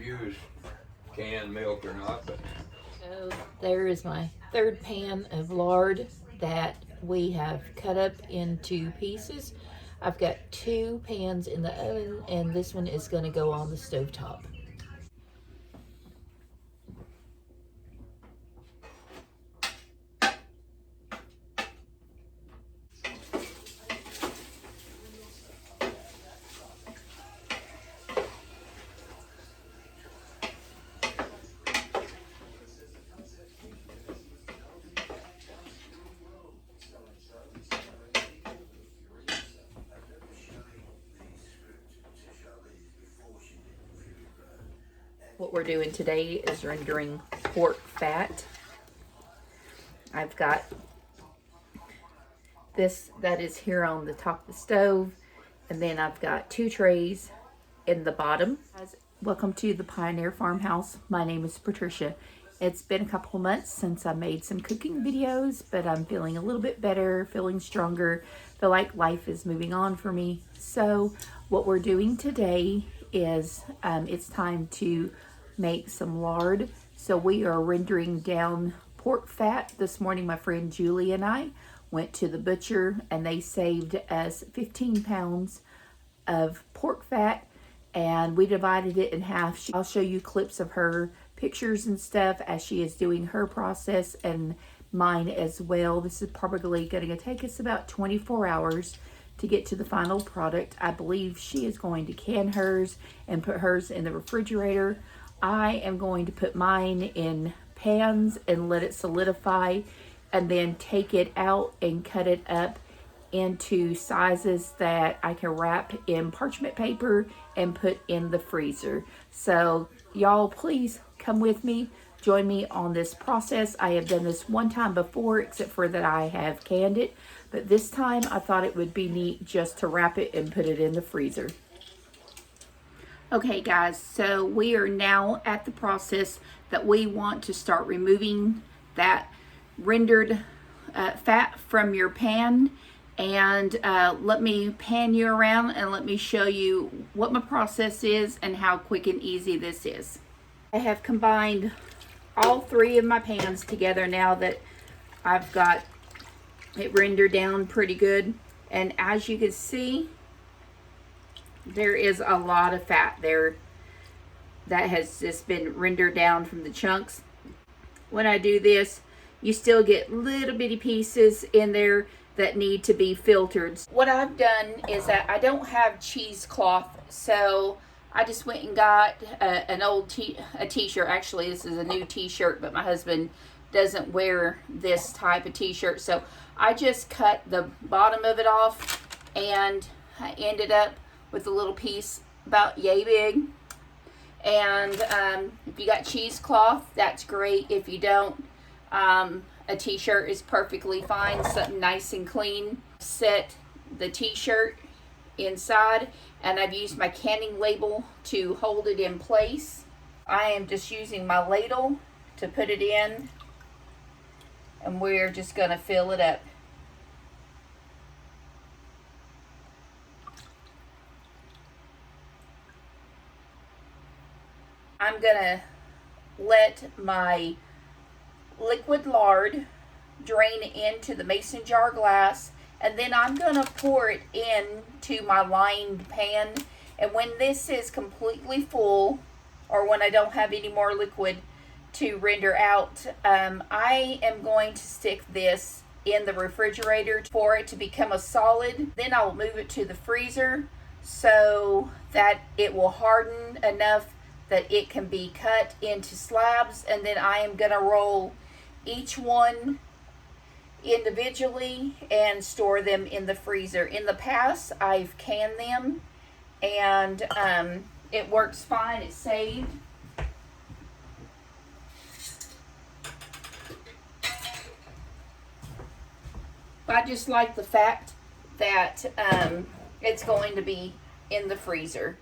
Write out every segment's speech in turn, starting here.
Use canned milk or not, but So there is my third pan of lard that we have cut up into pieces. I've got 2 pans in the oven, and this one is going to go on the stovetop. What we're doing today is rendering pork fat. I've got this that is here on the top of the stove, and then I've got 2 trays in the bottom. Welcome to the Pioneer Farmhouse. My name is Patricia. It's been a couple of months since I made some cooking videos, but I'm feeling a little bit better, feeling stronger, feel like life is moving on for me. So what we're doing today is it's time to make some lard. So we are rendering down pork fat. This morning my friend Julie and I went to the butcher, and they saved us 15 pounds of pork fat, and we divided it in half. I'll show you clips of her pictures and stuff as she is doing her process, and mine as well. This is probably going to take us about 24 hours to get to the final product. I believe she is going to can hers and put hers in the refrigerator. I am going to put mine in pans and let it solidify, and then take it out and cut it up into sizes that I can wrap in parchment paper and put in the freezer. So y'all, please come with me, join me on this process. I have done this one time before, except for that I have canned it, but this time I thought it would be neat just to wrap it and put it in the freezer. Okay guys, so we are now at the process that we want to start removing that rendered fat from your pan. And let me pan you around and let me show you what my process is and how quick and easy this is. I have combined all 3 of my pans together now that I've got it rendered down pretty good. And as you can see, there is a lot of fat there that has just been rendered down from the chunks. When I do this, you still get little bitty pieces in there that need to be filtered. What I've done is that I don't have cheesecloth, so I just went and got an old t-shirt. Actually, this is a new t-shirt, but my husband doesn't wear this type of t-shirt, so I just cut the bottom of it off, and I ended up with a little piece about yay big. And if you got cheesecloth, that's great. If you don't, a t-shirt is perfectly fine, something nice and clean. Set the t-shirt inside, and I've used my canning label to hold it in place. I am just using my ladle to put it in, and we're just going to fill it up. I'm going to let my liquid lard drain into the mason jar glass, and then I'm going to pour it into my lined pan. And when this is completely full, or when I don't have any more liquid to render out, I am going to stick this in the refrigerator for it to become a solid. Then I'll move it to the freezer so that it will harden enough that it can be cut into slabs, and then I am going to roll each one individually and store them in the freezer. In the past, I've canned them, and it works fine. It's saved. I just like the fact that it's going to be in the freezer.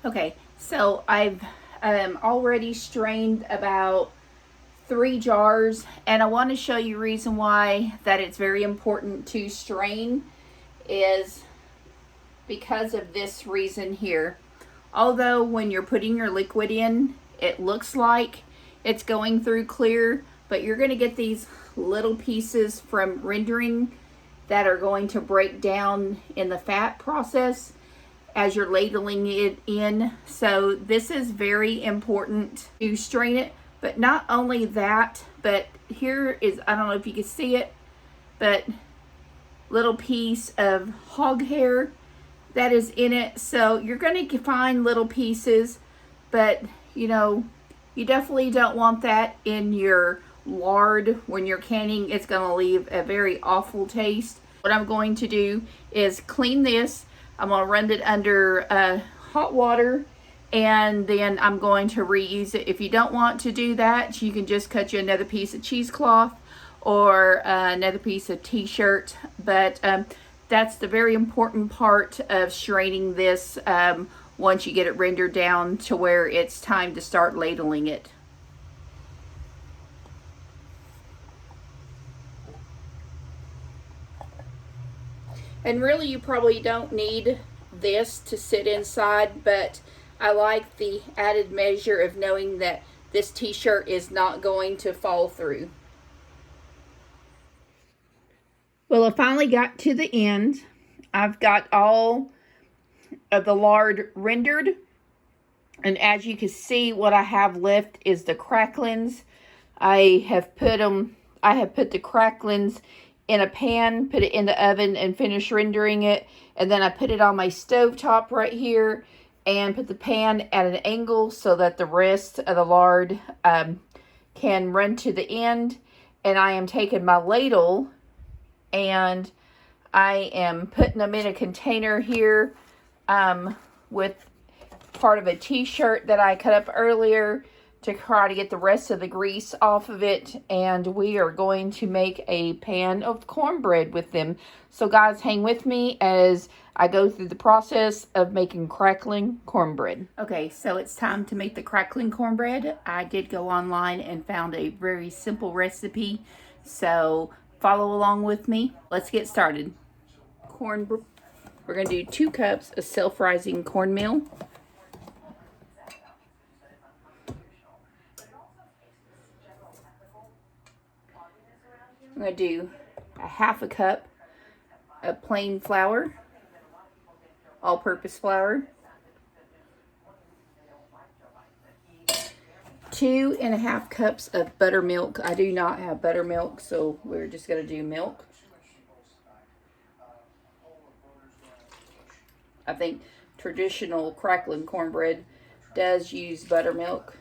Okay, so I've already strained about 3 jars, and I want to show you reason why that it's very important to strain is because of this reason here. Although when you're putting your liquid in, it looks like it's going through clear, but you're going to get these little pieces from rendering that are going to break down in the fat process as you're ladling it in. So this is very important to strain it. But not only that, but here is, I don't know if you can see it, but little piece of hog hair that is in it. So you're going to find little pieces, but you know, you definitely don't want that in your lard when you're canning. It's going to leave a very awful taste. What I'm going to do is clean this. I'm going to run it under hot water, and then I'm going to reuse it. If you don't want to do that, you can just cut you another piece of cheesecloth or another piece of t-shirt. But that's the very important part of straining this once you get it rendered down to where it's time to start ladling it. And really, you probably don't need this to sit inside, but I like the added measure of knowing that this t-shirt is not going to fall through. Well, I finally got to the end. I've got all of the lard rendered, and as you can see, what I have left is the cracklings. I have put the cracklings in a pan, put it in the oven, and finished rendering it. And then I put it on my stove top right here and put the pan at an angle so that the rest of the lard can run to the end. And I am taking my ladle and I am putting them in a container here with part of a t-shirt that I cut up earlier to try to get the rest of the grease off of it, and we are going to make a pan of cornbread with them. So guys, hang with me as I go through the process of making crackling cornbread. Okay, so it's time to make the crackling cornbread. I did go online and found a very simple recipe, so follow along with me. Let's get started. We're going to do 2 cups of self-rising cornmeal. I'm going to do a 1/2 cup of plain flour, all-purpose flour, 2.5 cups of buttermilk. I do not have buttermilk, so we're just going to do milk. I think traditional crackling cornbread does use buttermilk.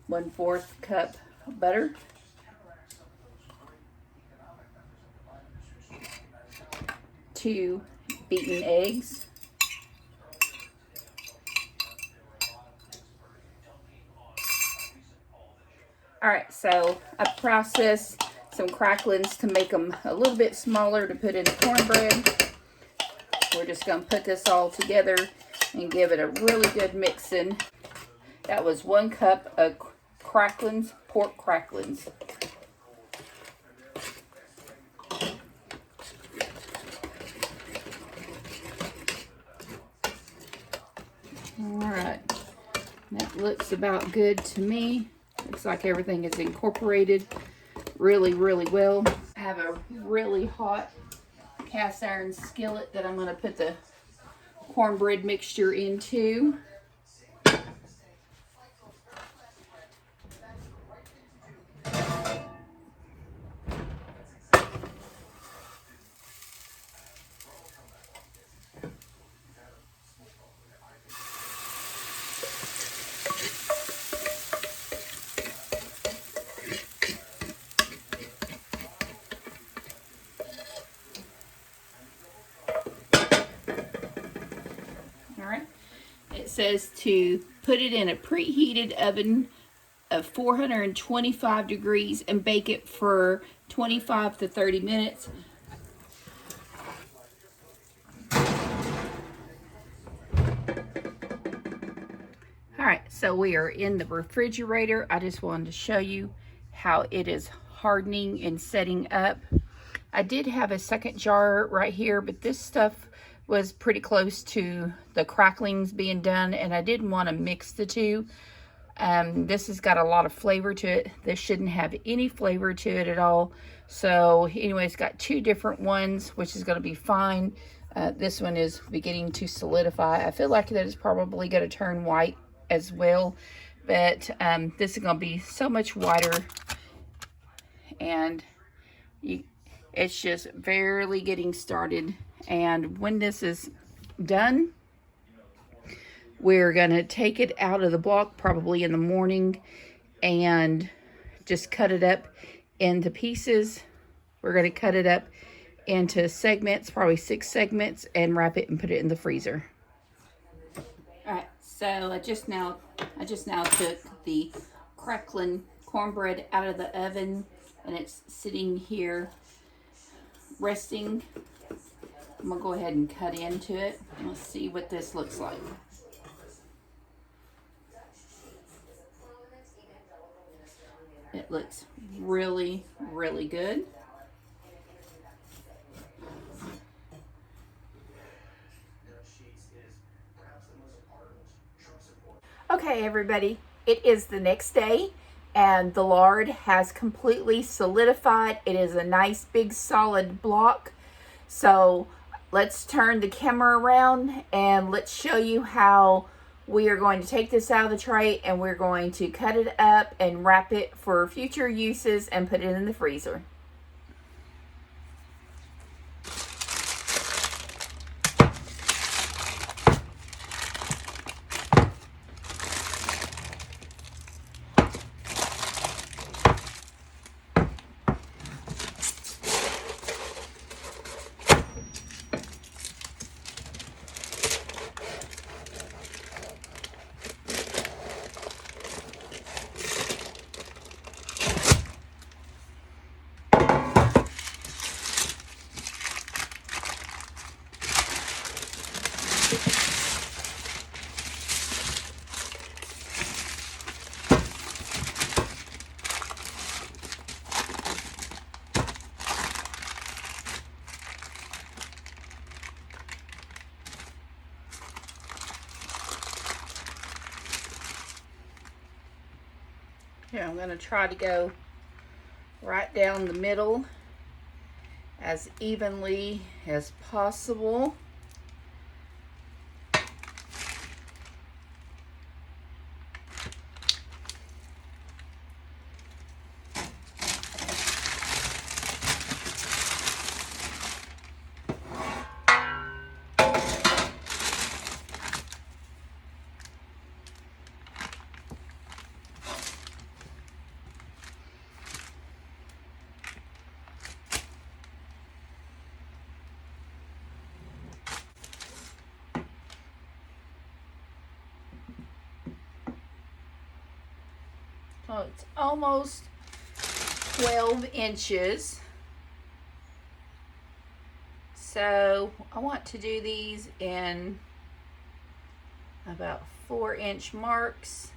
One-4 cup butter. 2 beaten eggs. Alright, so I processed some cracklings to make them a little bit smaller to put in the cornbread. We're just going to put this all together and give it a really good mixing. That was 1 cup of cracklings, pork cracklings. Alright, that looks about good to me. Looks like everything is incorporated really, really well. I have a really hot cast iron skillet that I'm going to put the cornbread mixture into. Alright, it says to put it in a preheated oven of 425 degrees and bake it for 25 to 30 minutes. All right, so we are in the refrigerator. I just wanted to show you how it is hardening and setting up. I did have a second jar right here, but this stuff was pretty close to the cracklings being done, and I didn't want to mix the two. This has got a lot of flavor to it. This shouldn't have any flavor to it at all. So anyway, it's got two different ones, which is going to be fine. This one is beginning to solidify. I feel like that is probably going to turn white as well, but this is going to be so much whiter, and it's just barely getting started. And when this is done, we're going to take it out of the block probably in the morning and just cut it up into pieces. We're going to cut it up into segments, probably 6 segments, and wrap it and put it in the freezer. All right, so I just now took the crackling cornbread out of the oven, and it's sitting here resting. I'm gonna go ahead and cut into it, and let's see what this looks like. It looks really, really good. Okay, everybody, it is the next day, and the lard has completely solidified. It is a nice big solid block. So let's turn the camera around and let's show you how we are going to take this out of the tray, and we're going to cut it up and wrap it for future uses and put it in the freezer. Here, I'm going to try to go right down the middle as evenly as possible. Oh, it's almost 12 inches. So I want to do these in about 4-inch marks.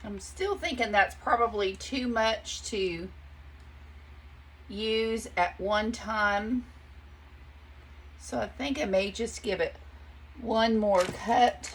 I'm still thinking that's probably too much to use at one time. So I think I may just give it one more cut.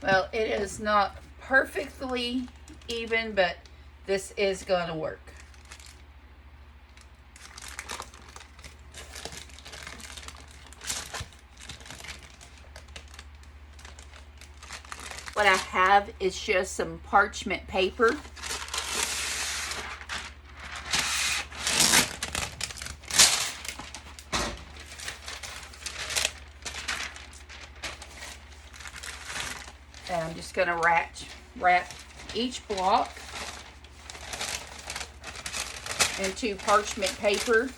Well, it is not perfectly even, but this is going to work. What I have is just some parchment paper. And I'm just going to wrap each block into parchment paper.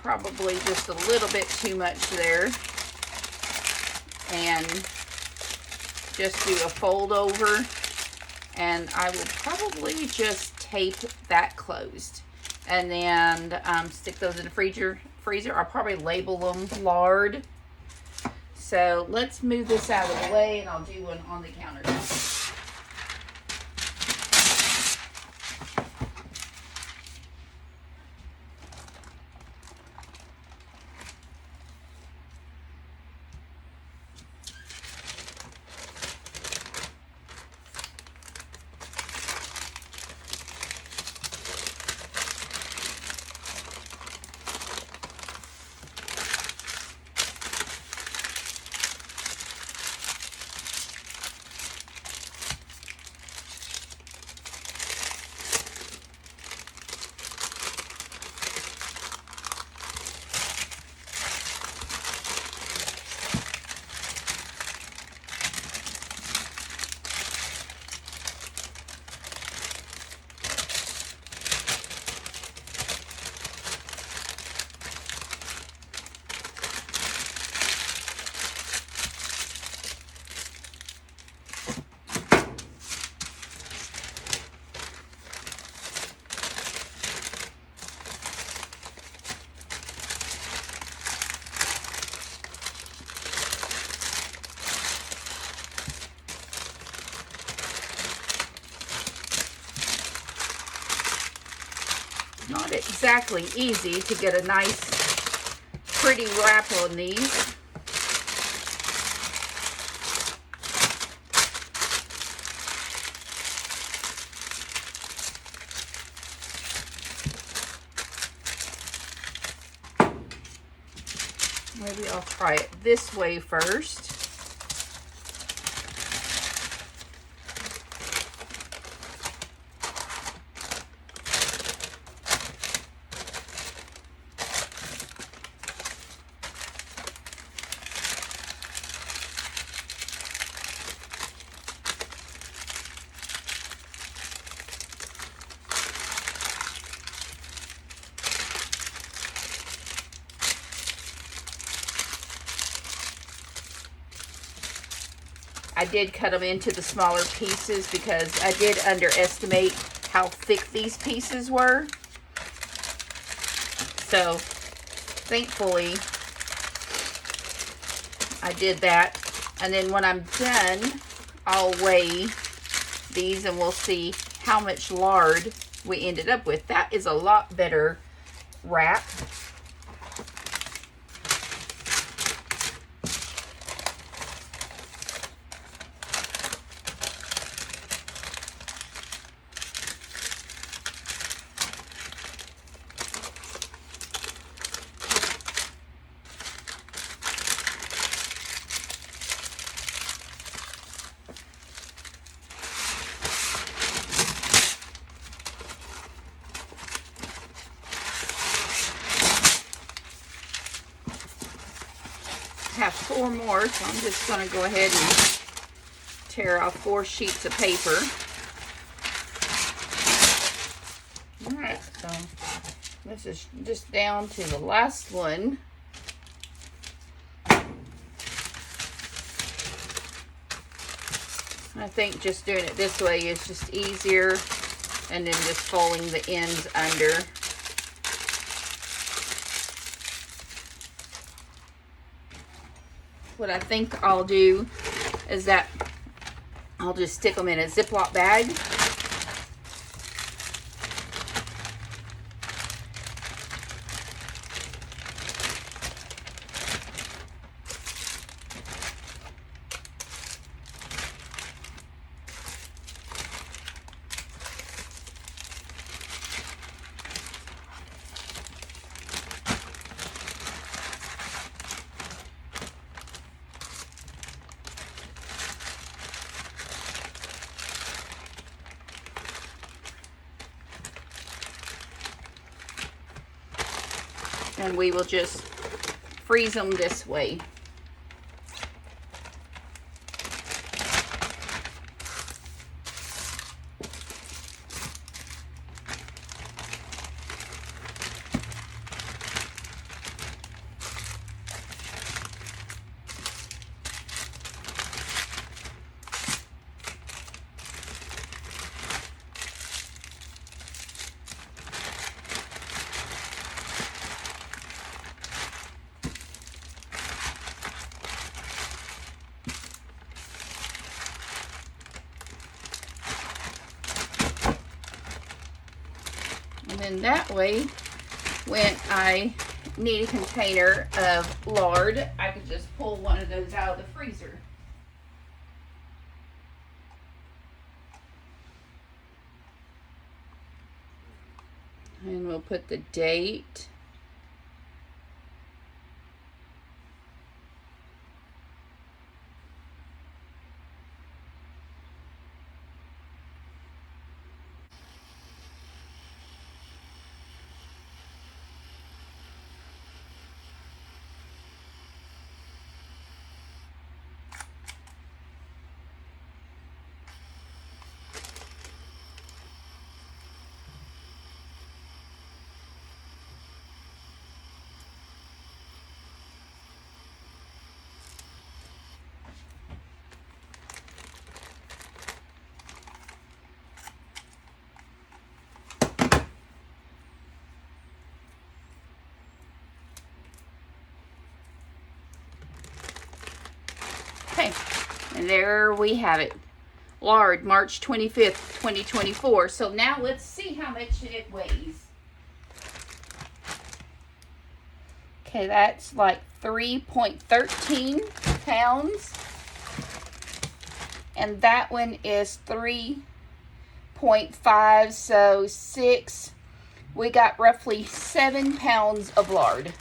Probably just a little bit too much there. And just do a fold over. And I will probably just tape that closed. And then stick those in the freezer. I'll probably label them Lard. So let's move this out of the way and I'll do one on the countertop. Not exactly easy to get a nice, pretty wrap on these. Maybe I'll try it this way first. I did cut them into the smaller pieces because I did underestimate how thick these pieces were. So, thankfully, I did that. And then when I'm done, I'll weigh these and we'll see how much lard we ended up with. That is a lot better wrap. Have 4 more, so I'm just going to go ahead and tear off 4 sheets of paper. Alright, so this is just down to the last one. I think just doing it this way is just easier, and then just folding the ends under. What I think I'll do is that I'll just stick them in a Ziploc bag. And we will just freeze them this way. And then that way, when I need a container of lard, I could just pull one of those out of the freezer. And we'll put the date. Okay, and there we have it. Lard, March 25th, 2024. So now let's see how much it weighs. Okay, that's like 3.13 pounds. And that one is 3.5, so 6. We got roughly 7 pounds of lard.